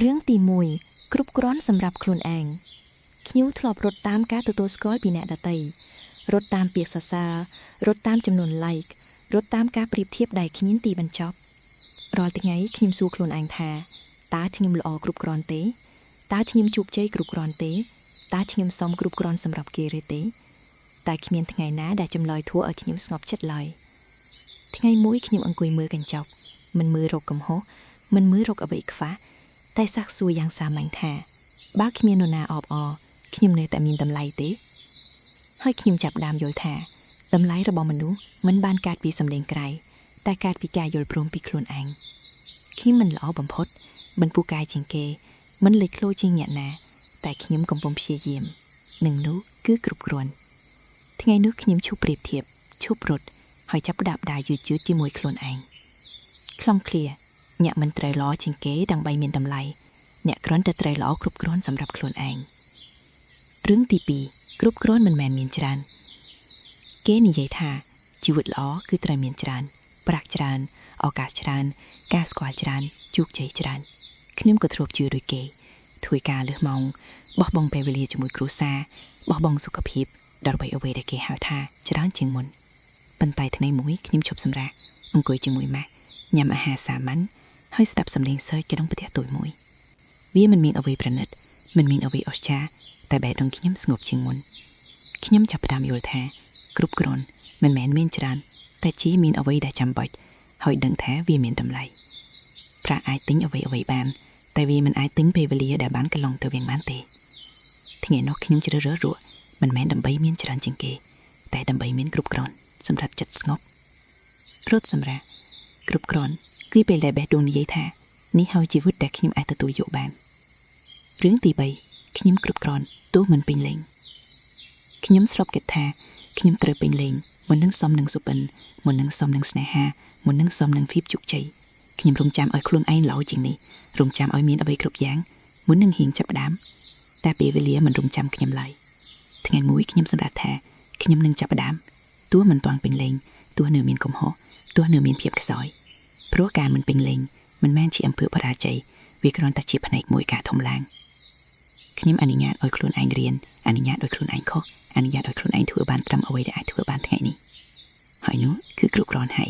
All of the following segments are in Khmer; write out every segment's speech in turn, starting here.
រឿងទី1គ្រប់គ្រាន់សម្រាប់ខ្លួនឯងខ្ញុំធ្លាប់រត់តាមការទទួលស្គាល់ពីអ្នកដទៃរត់តាមពាក្យសរសើររត់តាមចំនួន like រត់តាមការប្រៀបធៀបដែលគ្មានទីបញ្ចប់រាល់ថ្ងៃខ្ញុំសួរខ្លួនឯងថាតើខ្ញុំល្អគ្រប់គ្រាន់ទេតើខ្ញុំជោគជ័យគ្រប់គ្រាន់ទេតើខ្ញុំសមគ្រប់គ្រាន់សម្រាប់គេឬទេតែគ្មានថ្ងៃណាដែលចម្លើយធ្វើឲ្យខ្ញុំស្ងប់ចិត្តឡើយថ្ងៃមួយខ្ញុំអង្គុយមើលកញ្ចក់មិនមើលរកកំហុសមិនមើលរកអ្វីខ្វះតែសាកសួរយ៉ាងសាមញ្ញថាបើគ្មាននរណាអបអរខ្ញុំនៅតែមានតម្លៃទេហើយខ្ញុំចាប់ផ្ដើមយល់ថាតម្លៃរបស់មនុស្សមិនបានកើតពីសម្លេងក្រៅតែកើតពីការយល់ព្រមពីខ្លួនឯងខ្ញុំមិនល្អបំផុតមិនពូកែជាងគេមិនលេចធ្លោជាងអ្នកណាតែខ្ញុំកំពុងព្យាយាមនឹងនោះគឺគ្រប់គ្រាន់ថ្ងៃនោះខ្ញុំឈប់ប្រៀបធៀបឈប់រត់ហើយចាប់ផ្ដើមដើរយឺតៗជាមួយខ្លួនឯងខ្លំឃ្លាអ្នកមិនត្រូវល្អជាងគេដើម្បីមានតម្លៃអ្នកគ្រាន់តែត្រូវល្អគ្រប់គ្រាន់សម្រាប់ខ្លួនឯងរឿងទី2គ្រប់គ្រាន់មិនមែនមានច្រើនគេនិយាយថាជីវិតល្អគឺត្រូវមានច្រើនប្រាក់ច្រើនឱកាសច្រើនការស្គាល់ច្រើនជោគជ័យច្រើនខ្ញុំក៏ធ្លាប់ជឿដូចគេធ្វើការលើសម៉ោងបោះបង់ពេលវេលាជាមួយគ្រួសារបោះបង់សុខភាពដើម្បីអ្វីដែលគេហៅថាច្រើនជាងមុនប៉ុន្តែថ្ងៃមួយខ្ញុំឈប់សម្រាកអង្គុយជាមួយម៉ាក់ញ៉ាំអាហារសាមញ្ញហើយស្ដាប់សំឡេងសើចក្នុងផ្ទះតូចមួយវាមិនមានអ្វីប្រណិតមិនមានអ្វីអស្ចារ្យតែបេះដូងខ្ញុំស្ងប់ជាងមុនខ្ញុំចាប់ផ្ដើមយល់ថាគ្រប់គ្រាន់មិនមែនមានច្រើនតែជាមានអ្វីដែលចាំបាច់ហើយដឹងថាវាមានតម្លៃប្រាក់អាចទិញអ្វីបានតែវាមិនអាចទិញពេលវេលាដែលបានកន្លងទៅវិញបានទេថ្ងៃនោះខ្ញុំជ្រើសរើសរស់មិនមែនដើម្បីមានច្រើនជាងគេតែដើម្បីមានគ្រប់គ្រាន់សម្រាប់ចិត្តស្ងប់រត់សម្រាប់គ្រប់គ្រាន់គឺពេលដែលបេះដូងនិយាយថានេះហើយជីវិតដែលខ្ញុំអាចទទួលយកបានរឿងទី3ខ្ញុំគ្រប់គ្រាន់ទោះមិនពេញលេងខ្ញុំធ្លាប់គិតថាខ្ញុំត្រូវពេញលេងមុននឹងសមនឹងសុបិនមុននឹងសមនឹងស្នេហាមុននឹងសមនឹងភាពជោគជ័យខ្ញុំរងចាំឲ្យខ្លួនឯងល្អជាងនេះរងចាំឲ្យមានអ្វីគ្រប់យ៉ាងមុននឹងហ៊ានចាប់ផ្ដើមតែពេលវេលាមិនរងចាំខ្ញុំឡើយថ្ងៃមួយខ្ញុំសម្រេចថាខ្ញុំនឹងចាប់ផ្ដើមទោះមិនទាន់ពេញលេងទោះនៅមានកំហុសទោះនៅមានភាពខ្សោយព្រោះការមិនពេញលេងមិនមែនជាអំពើបរាជ័យវាគ្រាន់តែជាផ្នែកមួយការធំឡើងខ្ញុំអនុញ្ញាតឲ្យខ្លួនឯងរៀនអនុញ្ញាតឲ្យខ្លួនឯងខុសអនុញ្ញាតឲ្យខ្លួនឯងធ្វើបានត្រឹមអ្វីដែលអាចធ្វើបានថ្ងៃនេះហើយនោះគឺគ្រប់គ្រាន់ហើយ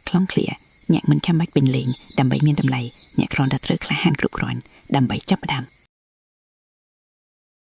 ខ្លងឃ្លាអ្នកមិនចាំបាច់ពេញលេងដើម្បីមានតម្លៃអ្នកគ្រាន់តែត្រូវក្លាហានគ្រប់គ្រាន់ដើម្បីចាប់ផ្ដើម